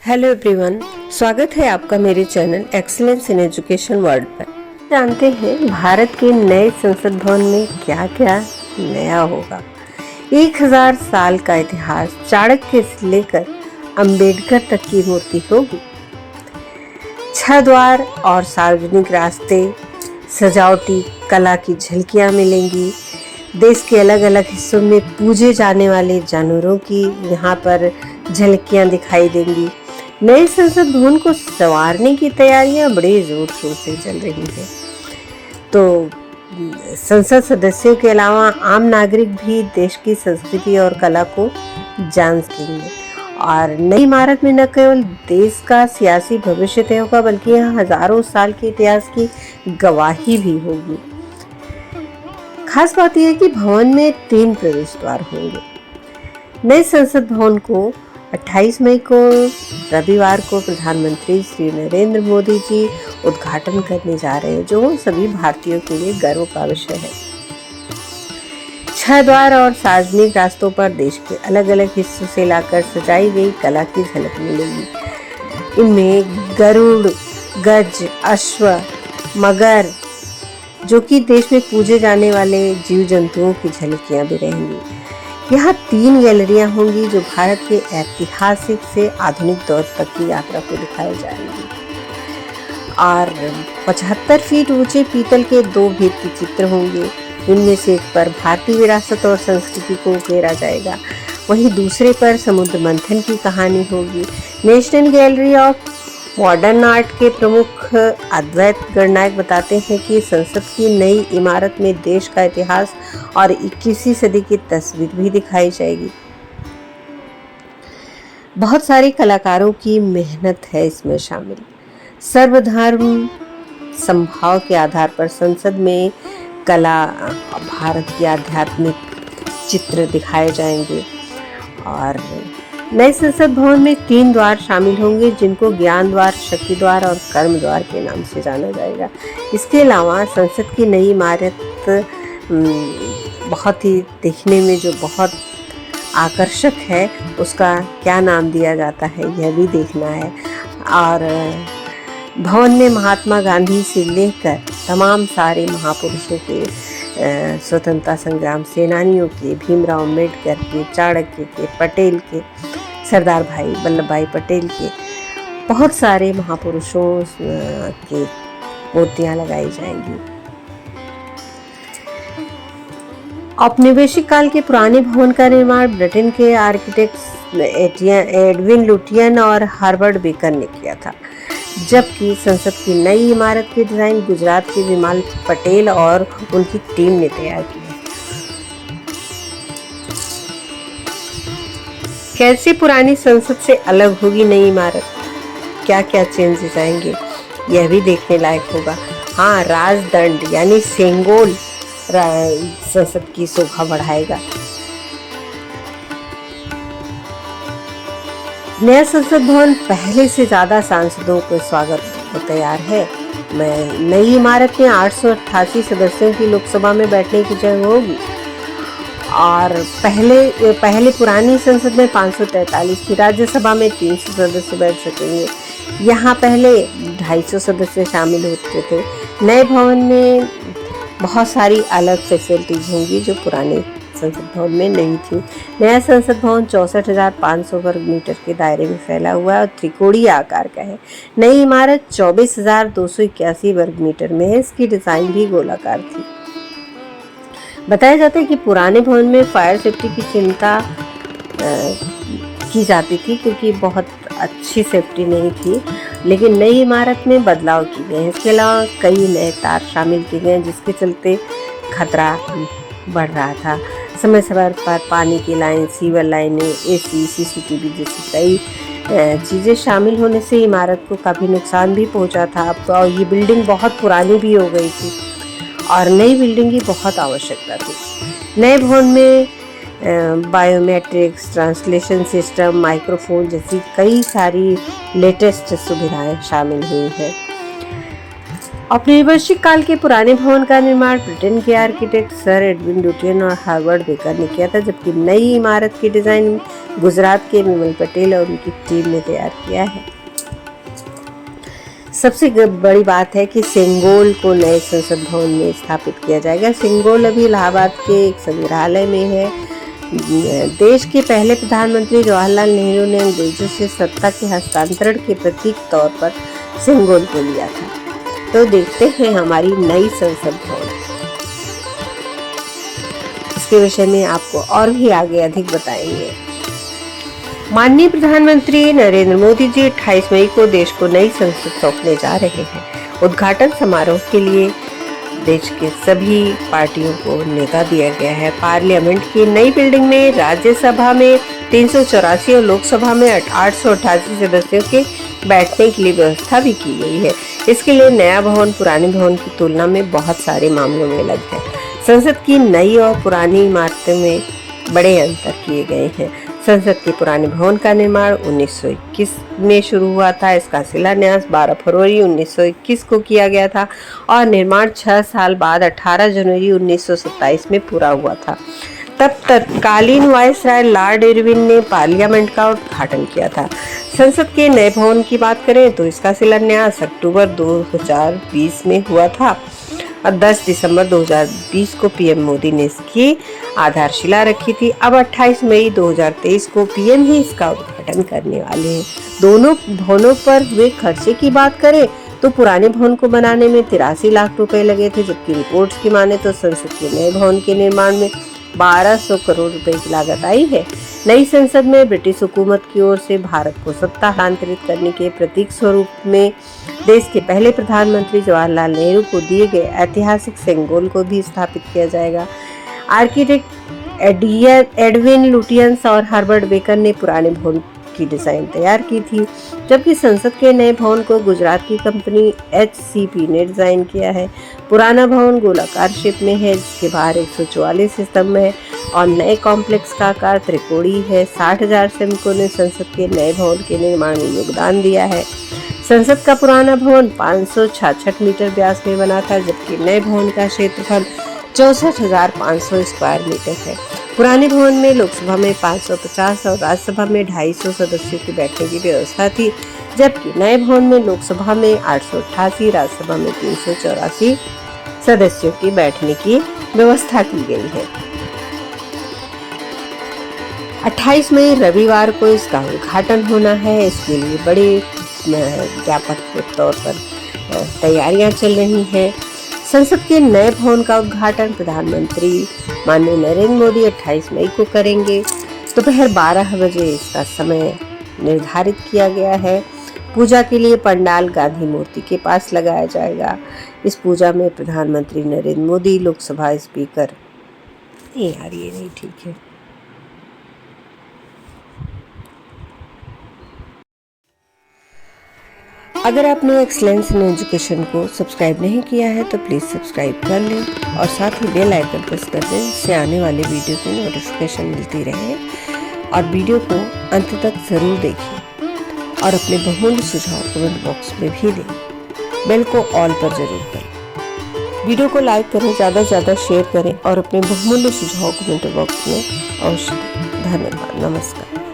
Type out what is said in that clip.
Hello everyone, स्वागत है आपका मेरे channel excellence in education world पर। जानते हैं भारत के नए संसद भवन में क्या क्या नया होगा। 1000 साल का इतिहास, चाणक्य से लेकर अंबेडकर तक की मूर्ति होगी। 6 द्वार और सार्वजनिक रास्ते, सजावटी कला की झलकियां मिलेंगी। देश के अलग अलग हिस्सों में पूजे जाने वाले जानवरों की यहाँ पर झलकियां दिखाई देंगी। नए संसद भवन को संवारने की तैयारियां बड़े जोर शोर से चल रही हैं। तो संसद सदस्यों के अलावा आम नागरिक भी देश की संस्कृति और कला को जान सकेंगे। और नई इमारत में न केवल देश का सियासी भविष्य तय होगा, बल्कि यहाँ हजारों साल के इतिहास की गवाही भी होगी। खास बात यह है कि भवन में 3 प्रवेश द्वार होंगे। नए संसद भवन को 28 मई को रविवार को प्रधानमंत्री श्री नरेंद्र मोदी जी उद्घाटन करने जा रहे हैं, जो सभी भारतीयों के लिए गर्व का विषय है। 6 द्वार और सार्वजनिक रास्तों पर देश के अलग अलग हिस्सों से लाकर सजाई गई कला की झलक मिलेगी। इनमें गरुड़, गज, अश्व, मगर, जो कि देश में पूजे जाने वाले जीव जंतुओं की झलकियां भी रहेंगी। यहाँ 3 गैलरियां होंगी जो भारत के ऐतिहासिक से आधुनिक दौर तक की यात्रा को दिखाई जाएंगी। और 75 फीट ऊंचे पीतल के 2 भित्ति चित्र होंगे। इनमें से एक पर भारतीय विरासत और संस्कृति को उकेरा जाएगा, वहीं दूसरे पर समुद्र मंथन की कहानी होगी। National gallery of modern art के प्रमुख अद्वैत गणनायक बताते हैं कि संसद की नई इमारत में देश का इतिहास और 21वीं सदी की तस्वीर भी दिखाई जाएगी। बहुत सारे कलाकारों की मेहनत है इसमें शामिल। सर्वधर्म समभाव के आधार पर संसद में कला, भारत की आध्यात्मिक चित्र दिखाए जाएंगे। और नए संसद भवन में 3 द्वार शामिल होंगे, जिनको ज्ञान द्वार, शक्ति द्वार और कर्म द्वार के नाम से जाना जाएगा। इसके अलावा संसद की नई इमारत बहुत ही देखने में जो बहुत आकर्षक है, उसका क्या नाम दिया जाता है यह भी देखना है। और भवन में महात्मा गांधी से लेकर तमाम सारे महापुरुषों के, स्वतंत्रता संग्राम सेनानियों के, भीमराव अम्बेडकर के, चाणक्य के, पटेल के, सरदार भाई वल्लभ भाई पटेल के, बहुत सारे महापुरुषों के मूर्तियां लगाई जाएंगी। औपनिवेशिक काल के पुराने भवन का निर्माण ब्रिटेन के आर्किटेक्ट्स एडविन लुटियन और हार्वर्ड बेकर ने किया था, जबकि संसद की नई इमारत की डिजाइन गुजरात के विमल पटेल और उनकी टीम ने तैयार की है। कैसे पुरानी संसद से अलग होगी नई इमारत, क्या क्या चेंजेस आएंगे, यह भी देखने लायक होगा। हाँ, राजदंड यानी सेंगोल संसद की शोभा बढ़ाएगा। नया संसद भवन पहले से ज्यादा सांसदों के स्वागत को तैयार है। नई इमारत में 888 सदस्यों की लोकसभा में बैठने की जगह होगी। और पहले पुरानी संसद में 543 थी, राज्यसभा में 300 सदस्य बैठ सकेंगे। यहाँ पहले 250 सदस्य शामिल होते थे। नए भवन में बहुत सारी अलग फैसिलिटीज होंगी जो पुराने संसद भवन में नहीं थी। नया संसद भवन 64,500 वर्ग मीटर के दायरे में फैला हुआ है और त्रिकोणीय आकार का है। नई इमारत 24,281 वर्ग मीटर में है। इसकी डिजाइन भी गोलाकार थी। बताया जाता है कि पुराने भवन में फायर सेफ्टी की चिंता की जाती थी, क्योंकि बहुत अच्छी सेफ्टी नहीं थी, लेकिन नई इमारत में बदलाव किए गए हैं। इसके अलावा कई नए तार शामिल किए गए हैं, जिसके चलते खतरा बढ़ रहा था। समय समय पर पानी की लाइन, सीवर लाइनें, एसी, सीसीटीवी जैसी कई चीज़ें शामिल होने से इमारत को काफ़ी नुकसान भी पहुंचा था। अब तो ये बिल्डिंग बहुत पुरानी भी हो गई थी और नई बिल्डिंग की बहुत आवश्यकता थी। नए भवन में बायोमेट्रिक्स, ट्रांसलेशन सिस्टम, माइक्रोफोन जैसी कई सारी लेटेस्ट सुविधाएं शामिल हुई हैं। औपनिवेशिक काल के पुराने भवन का निर्माण ब्रिटेन के आर्किटेक्ट सर एडविन लुटियन और हार्वर्ड बेकर ने किया था, जबकि नई इमारत की डिजाइन गुजरात के विमल पटेल और उनकी टीम ने तैयार किया है। सबसे बड़ी बात है कि सिंगोल को नए संसद भवन में स्थापित किया जाएगा। सिंगोल अभी इलाहाबाद के एक संग्रहालय में है। देश के पहले प्रधानमंत्री जवाहरलाल नेहरू ने अंग्रेजों से सत्ता के हस्तांतरण के प्रतीक तौर पर सिंगोल को लिया था। तो देखते हैं हमारी नई संसद भवन, इसके विषय में आपको और भी आगे अधिक बताएंगे। माननीय प्रधानमंत्री नरेंद्र मोदी जी 28 मई को देश को नई संसद सौंपने जा रहे हैं। उद्घाटन समारोह के लिए देश के सभी पार्टियों को न्योता दिया गया है। पार्लियामेंट की नई बिल्डिंग में राज्यसभा में 384 और लोकसभा में 888 सदस्यों के बैठने के लिए व्यवस्था भी की गई है। इसके लिए नया भवन पुराने भवन की तुलना में बहुत सारे मामलों में अलग है। संसद की नई और पुरानी इमारतों में बड़े अंतर किए गए हैं। संसद के पुराने भवन का निर्माण 1921 में शुरू हुआ था। इसका शिलान्यास 12 फरवरी 1921 को किया गया था और निर्माण 6 साल बाद 18 जनवरी 1927 में पूरा हुआ था। तब तत्कालीन वायसराय लॉर्ड इरविन ने पार्लियामेंट का उद्घाटन किया था। संसद के नए भवन की बात करें तो इसका शिलान्यास अक्टूबर 2020 में हुआ था और 10 दिसंबर 2020 को पीएम मोदी ने इसकी आधारशिला रखी थी। अब 28 मई 2023 को पीएम ही इसका उद्घाटन करने वाले हैं। दोनों भवनों पर हुए खर्चे की बात करें तो पुराने भवन को बनाने में 83 लाख रुपए लगे थे, जबकि रिपोर्ट्स की माने तो संसद के नए भवन के निर्माण में 1200 करोड़ रुपए की लागत आई है। नई संसद में ब्रिटिश हुकूमत की ओर से भारत को सत्ता हस्तांतरित करने के प्रतीक स्वरूप में देश के पहले प्रधानमंत्री जवाहरलाल नेहरू को दिए गए ऐतिहासिक सिंगोल को भी स्थापित किया जाएगा। आर्किटेक्ट एडविन लुटियंस और हार्वर्ड बेकर ने पुराने भवन की डिजाइन तैयार की थी, जबकि संसद के नए भवन को गुजरात की कंपनी HCP ने डिजाइन किया है। पुराना भवन गोलाकार शेप में है, जिसके बाहर 144 स्तंभ है और नए कॉम्प्लेक्स का आकार त्रिकोणीय है। 60,000 श्रमिकों ने संसद के नए भवन के निर्माण में योगदान दिया है। संसद का पुराना भवन 566 मीटर व्यास में बना था, जबकि नए भवन का क्षेत्रफल 64,500 स्क्वायर मीटर है। पुराने भवन में लोकसभा में 550 और राज्यसभा में 250 सदस्यों की बैठने की व्यवस्था थी, जबकि नए भवन में लोकसभा में 888, राज्यसभा में 384 सदस्यों की बैठने की व्यवस्था की गई है। 28 मई रविवार को इसका उद्घाटन होना है। इसके लिए बड़े व्यापक तौर पर तैयारियां चल रही हैं। संसद के नए भवन का उद्घाटन प्रधानमंत्री माननीय नरेंद्र मोदी 28 मई को करेंगे। दोपहर 12 बजे इसका समय निर्धारित किया गया है। पूजा के लिए पंडाल गांधी मूर्ति के पास लगाया जाएगा। इस पूजा में प्रधानमंत्री नरेंद्र मोदी, लोकसभा स्पीकर, ये नहीं ठीक है। अगर आपने एक्सलेंस इन एजुकेशन को सब्सक्राइब नहीं किया है तो प्लीज़ सब्सक्राइब कर लें और साथ ही बेल आइकन प्रेस कर दें, जिससे आने वाले वीडियो की नोटिफिकेशन मिलती रहे। और वीडियो को अंत तक ज़रूर देखें और अपने बहुमूल्य सुझाव कमेंट बॉक्स में भी दें। बेल को ऑल पर जरूर करें। वीडियो को लाइक करें, ज़्यादा से ज़्यादा शेयर करें और अपने बहुमूल्य सुझाव कमेंट बॉक्स में अवश्य दें। धन्यवाद। नमस्कार।